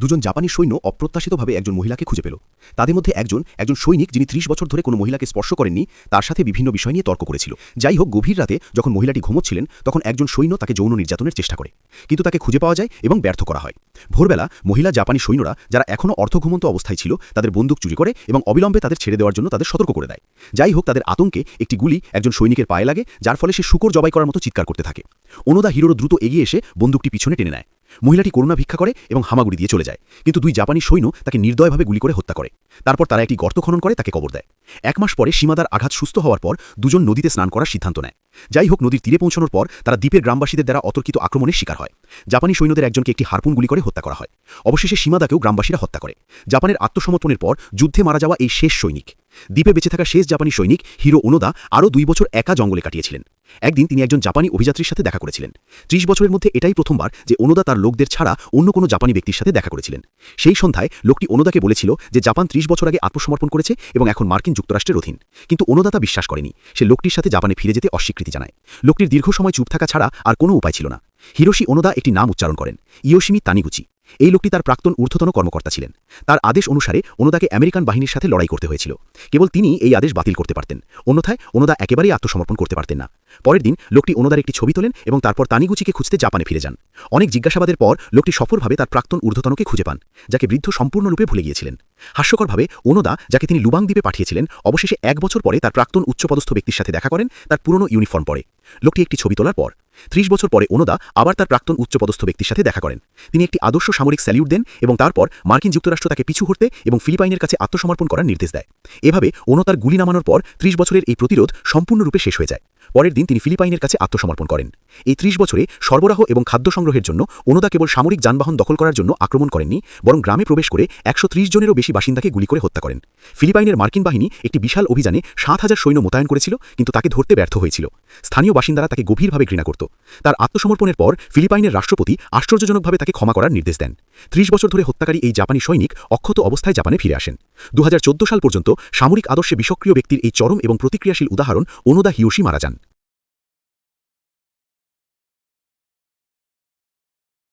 দুজন জাপানি সৈন্য অপ্রত্যাশিতভাবে একজন মহিলাকে খুঁজে পেল। তাদের মধ্যে একজন সৈনিক যিনি ৩০ বছর ধরে কোনো মহিলাকে স্পর্শ করেননি, তার সাথে বিভিন্ন বিষয় নিয়ে তর্ক করেছিল। যাই হোক, গভীর রাতে যখন মহিলাটি ঘুমোচ্ছিলেন তখন একজন সৈন্য তাকে যৌন নির্যাতনের চেষ্টা করে, কিন্তু তাকে খুঁজে পাওয়া যায় এবং ব্যর্থ করা হয়। ভোরবেলা মহিলা জাপানি সৈন্যরা, যারা এখনও অর্ধঘুমন্ত অবস্থায় ছিল, তাদের বন্দুক চুরি করে এবং অবিলম্বে তাদের ছেড়ে দেওয়ার জন্য তাদের সতর্ক করে দেয়। যাই হোক, তাদের আতঙ্কে একটি গুলি একজন সৈনিকের পায়ে লাগে, যার ফলে সে শূকর জবাই করার মতো চিৎকার করতে থাকে। ওনোদা হিরোরো দ্রুত এগিয়ে এসে বন্দুকটি পিছনে টেনে নেয়। মহিলাটি করুণা ভিক্ষা করে এবং হামাগুড়ি দিয়ে চলে যায়, কিন্তু দুই জাপানি সৈন্য তাকে নির্দয়ভাবে গুলি করে হত্যা করে। তারপর তারা একটি গর্ত খনন করে তাকে কবর দেয়। ১ মাস পরে সীমাদার আঘাত সুস্থ হওয়ার পর দুজন নদীতে স্নান করার সিদ্ধান্ত নেয়। যাই হোক, নদীর তীরে পৌঁছানোর পর তারা দ্বীপের গ্রামবাসীদের দ্বারা অতর্কিত আক্রমণের শিকার হয়। জাপানি সৈন্যদের একজনকে একটি হারপুন গুলি করে হত্যা করা হয়। অবশেষে সীমাদাকেও গ্রামবাসীরা হত্যা করে। জাপানের আত্মসমর্পণের পর যুদ্ধে মারা যাওয়া এই শেষ সৈনিক, দ্বীপে বেঁচে থাকা শেষ জাপানি সৈনিক হিরো ওনোদা আরও ২ বছর একা জঙ্গলে কাটিয়েছিলেন। একদিন তিনি একজন জাপানি অভিযাত্রীর সাথে দেখা করেছিলেন। ৩০ বছরের মধ্যে এটাই প্রথমবার যে ওনোদা তার লোকদের ছাড়া অন্য কোনো জাপানি ব্যক্তির সাথে দেখা করেছিলেন। সেই সন্ধ্যায় লোকটি ওনোদাকে বলেছিল যে জাপান ৩০ বছর আগে আত্মসমর্পণ করেছে এবং এখন মার্কিন যুক্তরাষ্ট্রের অধীন, কিন্তু ওনোদা তা বিশ্বাস করেনি। সে লোকটির সাথে জাপানে ফিরে যেতে অস্বীকৃতি জানায়। লোকটির দীর্ঘ সময় চুপ থাকা ছাড়া আর কোনো উপায় ছিল না। হিরোশি ওনোদা একটি নাম উচ্চারণ করেন, ইয়োশিমি তানিগুচি। এই লোকটি তার প্রাক্তন ঊর্ধ্বতন কর্মকর্তা ছিলেন। তার আদেশ অনুসারে ওনোদাকে আমেরিকান বাহিনীর সাথে লড়াই করতে হয়েছিল। কেবল তিনি এই আদেশ বাতিল করতে পারতেন, অন্যথায় ওনোদা একেবারেই আত্মসমর্পণ করতে পারতেন না। পরের দিন লোকটি ওনোদার একটি ছবি তোলেন এবং তারপর তানিগুচিকে খুঁজতে জাপানে ফিরে যান। অনেক জিজ্ঞাসাবাদের পর লোকটি সফলভাবে তার প্রাক্তন ঊর্ধ্বতনকে খুঁজে পান, যাকে বৃদ্ধ সম্পূর্ণরূপে ভুলে গিয়েছিলেন। হাস্যকরভাবে ওনোদা, যাকে তিনি লুবাং দ্বীপে পাঠিয়েছিলেন, অবশেষে ১ বছর পরে তার প্রাক্তন উচ্চপদস্থ ব্যক্তির সাথে দেখা করেন, তার পুরনো ইউনিফর্ম পরে। লোকটি একটি ছবি তোলার পর ৩০ বছর পরে ওনোদা আবার তার প্রাক্তন উচ্চপদস্থ ব্যক্তির সাথে দেখা করেন। তিনি একটি আদর্শ সামরিক স্যালিউট দেন এবং তারপর মার্কিন যুক্তরাষ্ট্র তাকে পিছু হটতে এবং ফিলিপাইনের কাছে আত্মসমর্পণ করার নির্দেশ দেয়। এভাবে ওনোদার গুলি নামানোর পর ৩০ বছরের এই প্রতিরোধ সম্পূর্ণরূপে শেষ হয়ে যায়। পরের দিন তিনি ফিলিপাইনের কাছে আত্মসমর্পণ করেন। এই ৩০ বছরে সরবরাহ এবং খাদ্য সংগ্রহের জন্য ওনোদা কেবল সামরিক যানবাহন দখল করার জন্য আক্রমণ করেননি, বরং গ্রামে প্রবেশ করে ১৩০ জনেরও বেশি বাসিন্দাকে গুলি করে হত্যা করেন। ফিলিপাইনের মার্কিন বাহিনী একটি বিশাল অভিযানে ৭,০০০ সৈন্য মোতায়েন করেছিল, কিন্তু তাকে ধরতে ব্যর্থ হয়েছিল। স্থানীয় বাসিন্দারা তাকে গভীরভাবে ঘৃণা করত। তার আত্মসমর্পণের পর ফিলিপাইনের রাষ্ট্রপতি আশ্চর্যজনকভাবে তাকে ক্ষমা করার নির্দেশ দেন। ৩০ বছর ধরে হত্যাকারী এই জাপানি সৈনিক অক্ষত অবস্থায় জাপানে ফিরে আসেন। ২০১৪ সাল পর্যন্ত সামরিক আদর্শে বিষক্রিয় ব্যক্তির এই চরম এবং প্রতিক্রিয়াশীল উদাহরণ ওনোদা হিরোশি মারা যান।